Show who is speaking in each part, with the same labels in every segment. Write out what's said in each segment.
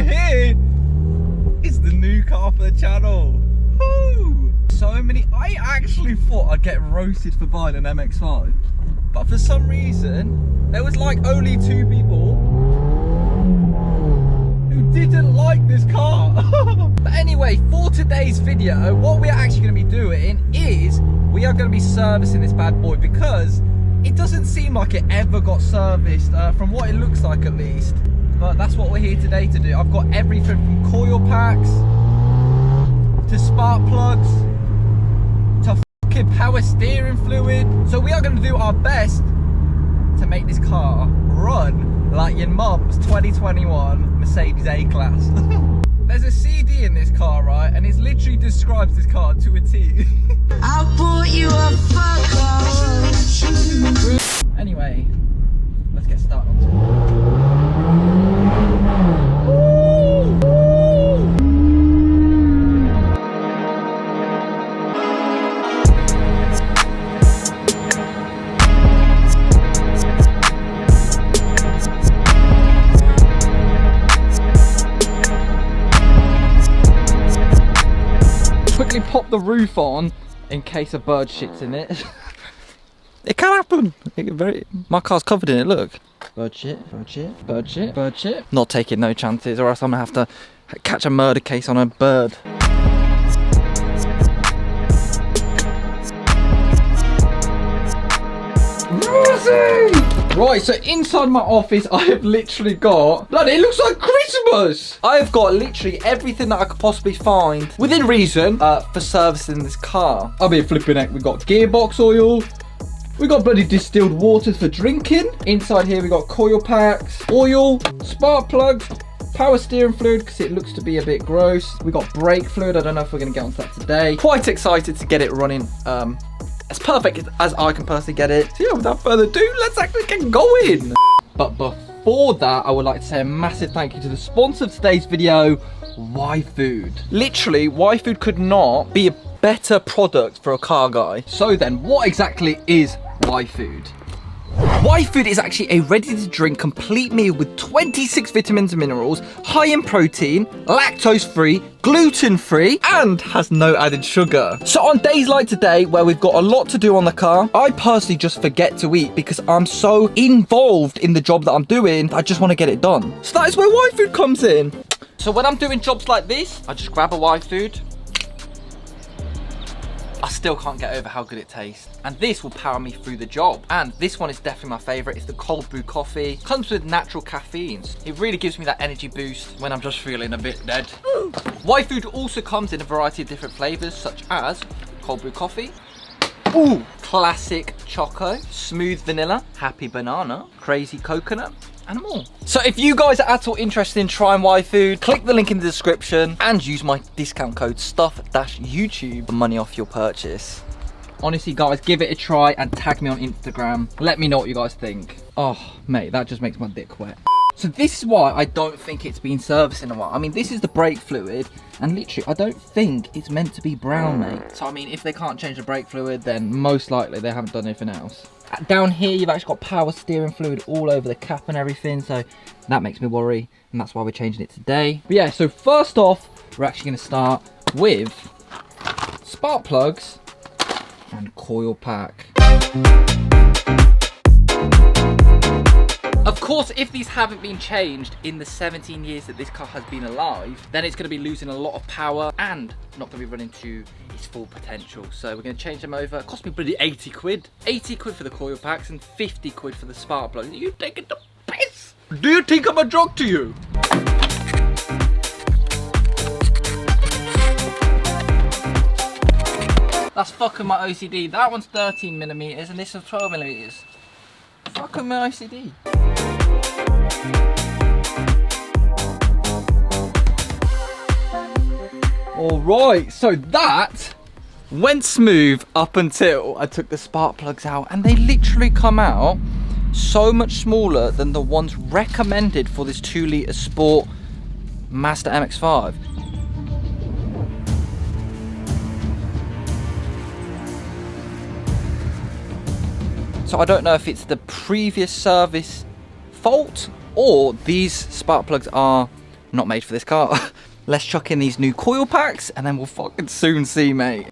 Speaker 1: here is the new car for the channel. Woo! So many. I actually thought I'd get roasted for buying an MX5, but for some reason there was like only 2 people who didn't like this car. But anyway, for today's video, what we're actually going to be doing is we are going to be servicing this bad boy, because it doesn't seem like it ever got serviced, from what it looks like at least. But that's what we're here today to do. I've got everything from coil packs to spark plugs to fucking power steering fluid. So we are going to do our best to make this car run like your mum's 2021 Mercedes A-Class. There's a CD in this car, right? And it literally describes this car to a T. I bought you a fuck. Anyway, let's get started on quickly pop the roof on in case a bird shits in it. It can happen. My car's covered in it, look. Bird shit, bird shit, bird shit, bird shit. Not taking no chances, or else I'm gonna have to catch a murder case on a bird. Right, so inside my office I have literally got, bloody, it looks like Christmas! I've got literally everything that I could possibly find, within reason, for servicing this car. I mean, flipping heck, we got gearbox oil, we got bloody distilled water for drinking. Inside here we got coil packs, oil, spark plugs, power steering fluid because it looks to be a bit gross. We got brake fluid, I don't know if we're going to get onto that today. Quite excited to get it running as perfect as I can personally get it. So yeah, without further ado, let's actually get going. But before that, I would like to say a massive thank you to the sponsor of today's video, Y-Food. Literally, Y-Food could not be a better product for a car guy. So then, what exactly is Y-Food? Y-Food is actually a ready-to-drink complete meal with 26 vitamins and minerals, high in protein, lactose-free, gluten-free, and has no added sugar. So on days like today, where we've got a lot to do on the car, I personally just forget to eat because I'm so involved in the job that I'm doing, I just want to get it done. So that is where Y-Food comes in. So when I'm doing jobs like this, I just grab a Y-Food. I still can't get over how good it tastes, and this will power me through the job. And this one is definitely my favorite. It's the cold brew coffee. Comes with natural caffeines. It really gives me that energy boost when I'm just feeling a bit dead. Y-Food also comes in a variety of different flavors, such as cold brew coffee, ooh, classic choco, smooth vanilla, happy banana, crazy coconut, and more. So if you guys are at all interested in trying Y-Food, click the link in the description and use my discount code STUFF-YouTube for money off your purchase. Honestly guys, give it a try and tag me on Instagram. Let me know what you guys think. Oh mate, that just makes my dick wet. So this is why I don't think it's been serviced in a while. I mean, this is the brake fluid, and literally, I don't think it's meant to be brown, mate. So I mean, if they can't change the brake fluid, then most likely they haven't done anything else. Down here, you've actually got power steering fluid all over the cap and everything, so that makes me worry, and that's why we're changing it today. But yeah, so first off, we're actually going to start with spark plugs and coil pack. Of course, if these haven't been changed in the 17 years that this car has been alive, then it's going to be losing a lot of power and not going to be running to its full potential. So we're going to change them over. It cost me bloody 80 quid. 80 quid for the coil packs and 50 quid for the spark plugs. Are you taking the piss? Do you think I'm a joke to you? That's fucking my OCD. That one's 13mm and this is 12mm. Fucking my OCD. Alright, so that went smooth up until I took the spark plugs out, and they literally come out so much smaller than the ones recommended for this 2-litre sport Mazda Mx5. So I don't know if it's the previous service fault or these spark plugs are not made for this car. Let's chuck in these new coil packs and then we'll fucking soon see, mate.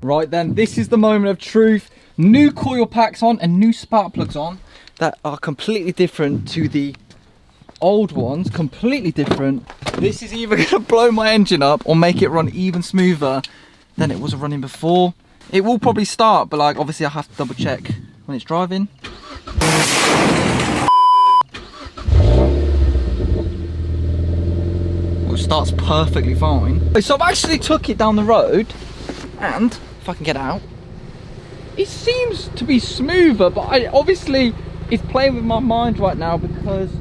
Speaker 1: Right then, this is the moment of truth. New coil packs on and new spark plugs on that are completely different to the old ones, completely different. This is either gonna blow my engine up or make it run even smoother than it was running before. It will probably start, but like obviously I have to double check when it's driving. Well, it starts perfectly fine. So I've actually took it down the road and if I can get out, it seems to be smoother, but obviously it's playing with my mind right now because,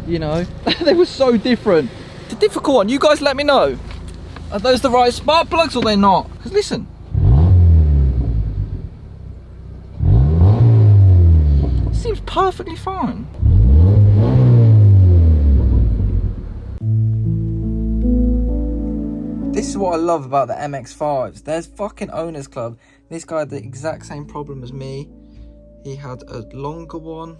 Speaker 1: you know, they were so different. It's a difficult one. You guys let me know. Are those the right spark plugs or they're not? Because listen. It seems perfectly fine. This is what I love about the MX-5s. There's fucking owners club. This guy had the exact same problem as me. He had a longer one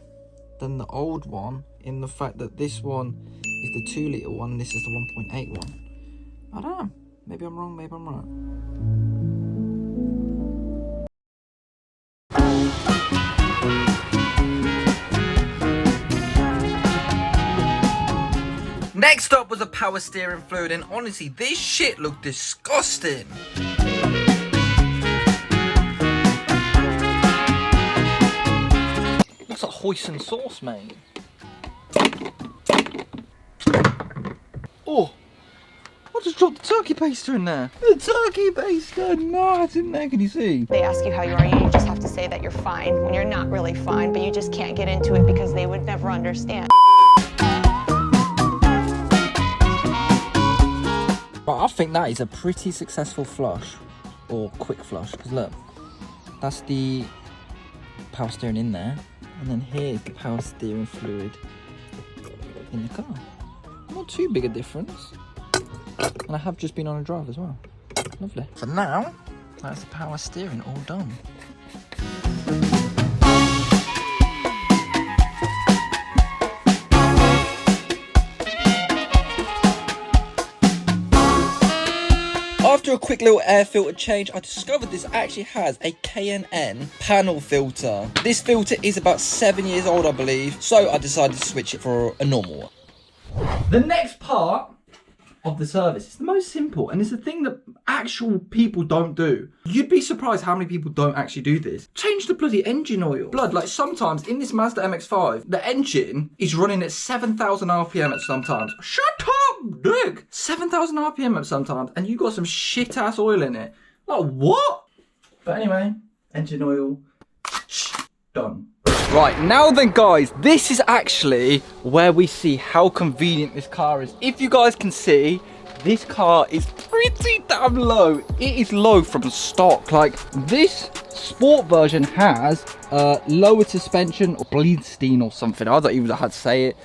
Speaker 1: than the old one in the fact that this one is the 2 litre one and this is the 1.8 one. I don't know. Maybe I'm wrong, maybe I'm right. Next up was a power steering fluid, and honestly, this shit looked disgusting. Looks like hoisin sauce, mate. Oh, I just dropped the turkey baster in there. The turkey baster, no, it's in there, can you see?
Speaker 2: They ask you how you are, and you just have to say that you're fine when you're not really fine, but you just can't get into it because they would never understand.
Speaker 1: But I think that is a pretty successful flush, or quick flush, because look, that's the power steering in there, and then here's the power steering fluid in the car. Not too big a difference, and I have just been on a drive as well. Lovely. For now, that's the power steering all done. After a quick little air filter change, I discovered this actually has a K&N panel filter. This filter is about 7 years old, I believe, so I decided to switch it for a normal one. The next part of the service is the most simple, and it's the thing that actual people don't do. You'd be surprised how many people don't actually do this. Change the bloody engine oil. Blood, like sometimes in this Mazda MX-5, the engine is running at 7,000 RPM at sometimes. Shut up, dick! 7,000 RPM at sometimes, and you got some shit ass oil in it. Like what? But anyway, engine oil, done. Right, now then guys, this is actually where we see how convenient this car is. If you guys can see, this car is pretty damn low. It is low from stock. Like, this sport version has lower suspension, or Bleedstein or something. I don't even know how to say it.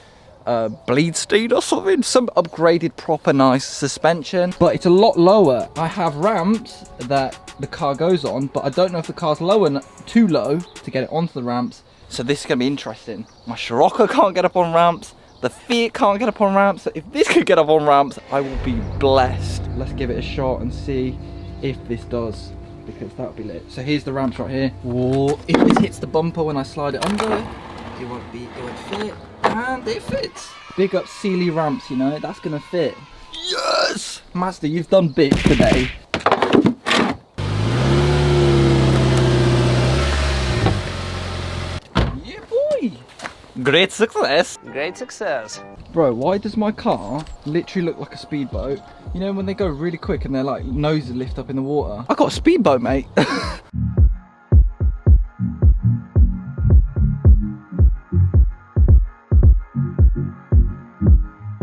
Speaker 1: Bleedstein or something. Some upgraded proper nice suspension, but it's a lot lower. I have ramps that the car goes on, but I don't know if the car's low enough, too low to get it onto the ramps. So this is going to be interesting. My Scirocco can't get up on ramps. The Fiat can't get up on ramps. So if this could get up on ramps, I will be blessed. Let's give it a shot and see if this does, because that would be lit. So here's the ramps right here. Whoa. If this hits the bumper when I slide it under, it won't fit. And it fits. Big up Sealy ramps, you know, that's going to fit. Yes! Mazda, you've done big today. Great success.
Speaker 3: Great success.
Speaker 1: Bro, why does my car literally look like a speedboat? You know when they go really quick and their like noses lift up in the water? I got a speedboat, mate.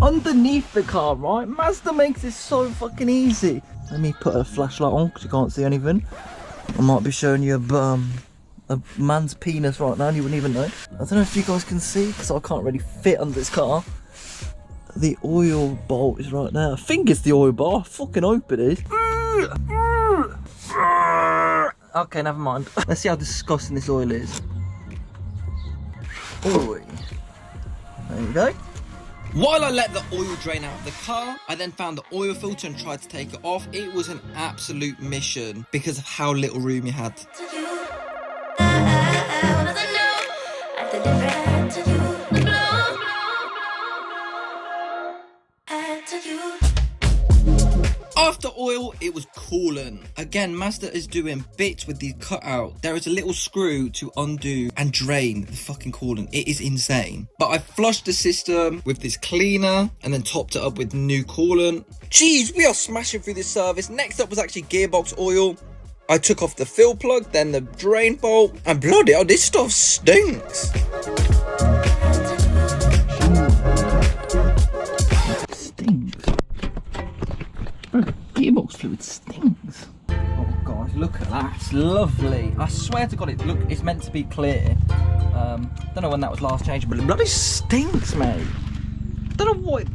Speaker 1: Underneath the car, right? Mazda makes this so fucking easy. Let me put a flashlight on because you can't see anything. I might be showing you a man's penis right now and you wouldn't even know. I don't know if you guys can see because I can't really fit under this car. The oil bolt is right there. I think it's the oil bar. I fucking hope it is. Okay, never mind. Let's see how disgusting this oil is. Oi. There you go.
Speaker 3: While I let the oil drain out of the car, I then found the oil filter and tried to take it off. It was an absolute mission because of how little room you had. After oil, it was coolant. Again, Mazda is doing bits with the cutout. There is a little screw to undo and drain the fucking coolant. It is insane. But I flushed the system with this cleaner and then topped it up with new coolant. Jeez, we are smashing through this service. Next up was actually gearbox oil. I took off the fill plug, then the drain bolt, and bloody hell, this stuff stinks.
Speaker 1: Gearbox fluid stinks. Oh guys, look at that. It's lovely. I swear to God, it's meant to be clear. Don't know when that was last changed, but it bloody stinks, mate. Don't know what.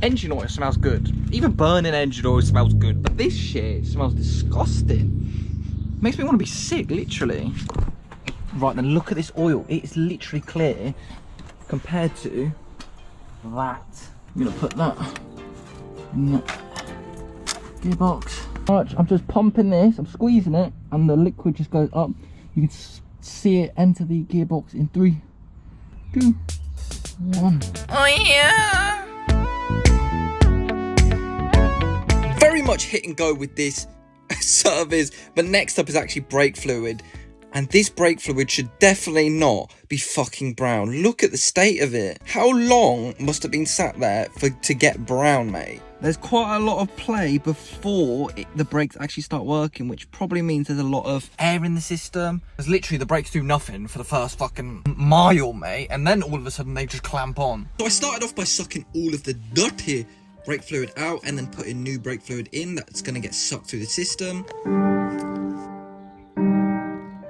Speaker 1: Engine oil smells good. Even burning engine oil smells good, but this shit smells disgusting. Makes me want to be sick, literally. Right then, look at this oil. It's literally clear compared to that. I'm gonna put that in the gearbox. Right, I'm just pumping this, I'm squeezing it, and the liquid just goes up. You can see it enter the gearbox in 3, 2, 1.
Speaker 3: Oh yeah! Very much hit and go with this service, but next up is actually brake fluid. And this brake fluid should definitely not be fucking brown. Look at the state of it. How long must have been sat there to get brown, mate? There's quite a lot of play before the brakes actually start working, which probably means there's a lot of air in the system. Because literally the brakes do nothing for the first fucking mile, mate. And then all of a sudden they just clamp on. So I started off by sucking all of the dirty brake fluid out and then putting new brake fluid in that's going to get sucked through the system.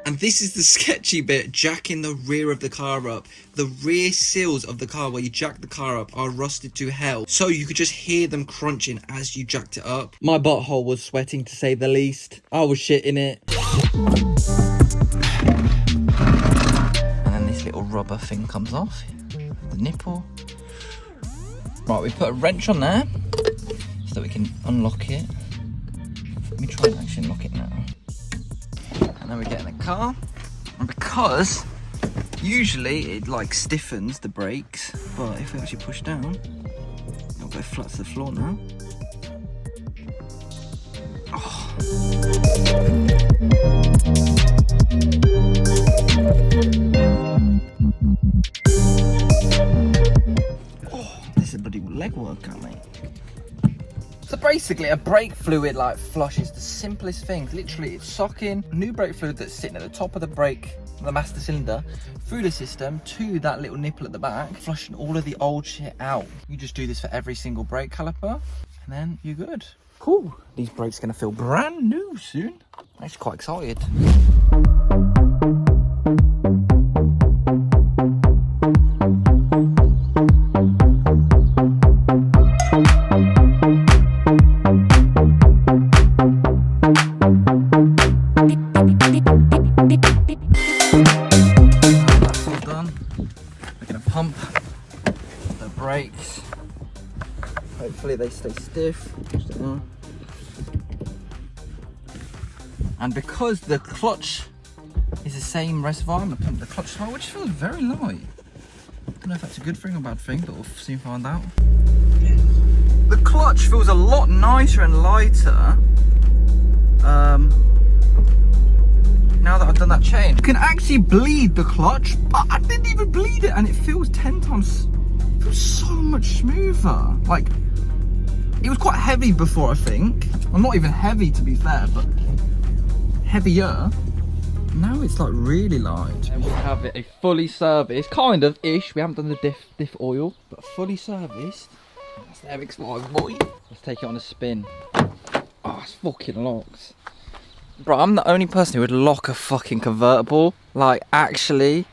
Speaker 3: And this is the sketchy bit, jacking the rear of the car up. The rear seals of the car where you jack the car up are rusted to hell. So you could just hear them crunching as you jacked it up. My butthole was sweating to say the least. I was shitting it. And then this little rubber thing comes off. The nipple. Right, we put a wrench on there so that we can unlock it. Let me try and actually unlock it now. And then we get in the car, and because usually it like stiffens the brakes, but if we actually push down, it'll go flat to the floor now. Oh. Oh, this is a bloody leg workout, mate. So basically a brake fluid like flush is the simplest thing. Literally it's sucking new brake fluid that's sitting at the top of the brake, the master cylinder, through the system to that little nipple at the back, flushing all of the old shit out. You just do this for every single brake caliper and then you're good. Cool. These brakes are gonna feel brand new soon. I'm actually quite excited. That's all done. We're gonna pump the brakes. Hopefully they stay stiff. Just like that. And because the clutch is the same reservoir, I'm gonna pump the clutch hole, which feels very light. Don't know if that's a good thing or bad thing, but we'll soon find out. The clutch feels a lot nicer and lighter. Now that I've done that change, you can actually bleed the clutch, but I didn't even bleed it, and it feels 10 times, feels so much smoother. Like, it was quite heavy before, I think. Well, not even heavy to be fair, but heavier. Now it's like really light.
Speaker 1: And we have it a fully serviced, kind of ish. We haven't done the diff oil, but fully serviced. That's the Mx5, boy. Let's take it on a spin. Oh, it's fucking locked. Bro, I'm the only person who would lock a fucking convertible. Like, actually.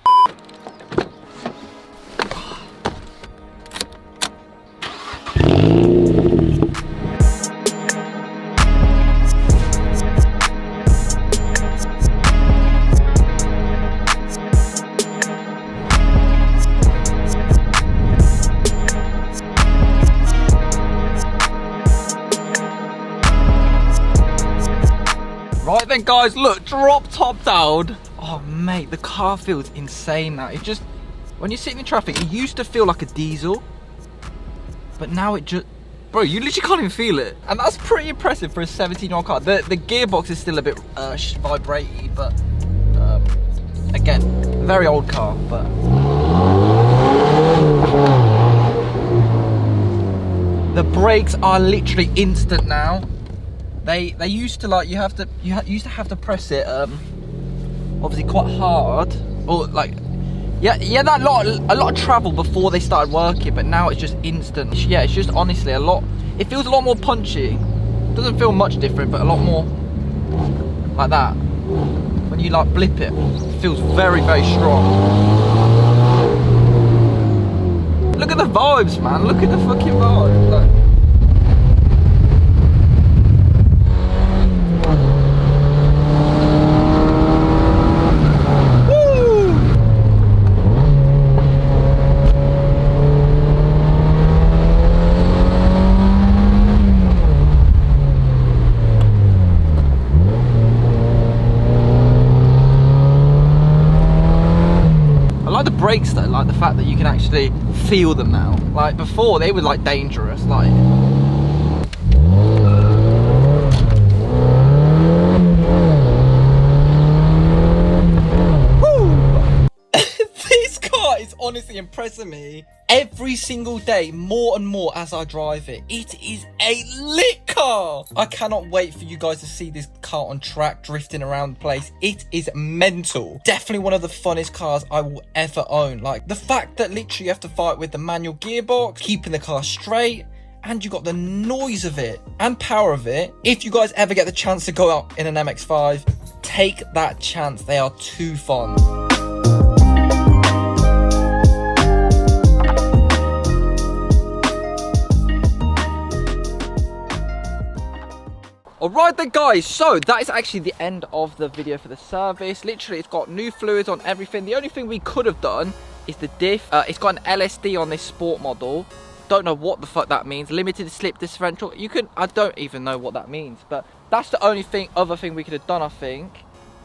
Speaker 1: Right then, guys, look, drop top down. Oh, mate, the car feels insane now. It just, when you're sitting in traffic, it used to feel like a diesel, but now it just, bro, you literally can't even feel it. And that's pretty impressive for a 17-year-old car. The gearbox is still a bit vibraty, but again, very old car, but. The brakes are literally instant now. They used to like you used to have to press it obviously quite hard, or like yeah that a lot of travel before they started working, but now it's just instant. Yeah, it's just honestly a lot. It feels a lot more punchy. Doesn't feel much different, but a lot more like that. When you like blip it, it feels very, very strong. Look at the vibes, man. Look at the fucking vibes. Like, brakes though, like the fact that you can actually feel them now. Like before they were like dangerous, like this car is honestly impressing me every single day more and more as I drive it. It is a lit car. I cannot wait for you guys to see this car on track drifting around the place. It is mental. Definitely one of the funnest cars I will ever own. Like the fact that literally you have to fight with the manual gearbox, keeping the car straight, and you got the noise of it and power of it. If you guys ever get the chance to go out in an MX-5, take that chance. They are too fun. Alright then, guys, so that is actually the end of the video for the service. Literally, it's got new fluids on everything. The only thing we could have done is the diff. It's got an LSD on this sport model. Don't know what the fuck that means. Limited slip differential. I don't even know what that means, but that's the only other thing we could have done, I think.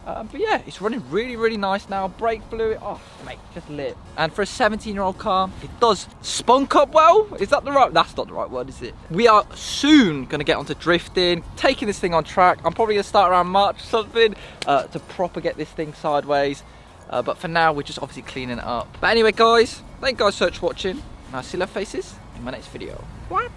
Speaker 1: But yeah, it's running really, really nice now. Brake fluid, oh mate, just lit. And for a 17-year-old car, it does spunk up well. Is that the right? That's not the right word, is it? We are soon gonna get onto drifting, taking this thing on track. I'm probably gonna start around March or something to proper get this thing sideways. But for now, we're just obviously cleaning it up. But anyway, guys, thank you guys so much for watching. And I'll see you faces in my next video. What?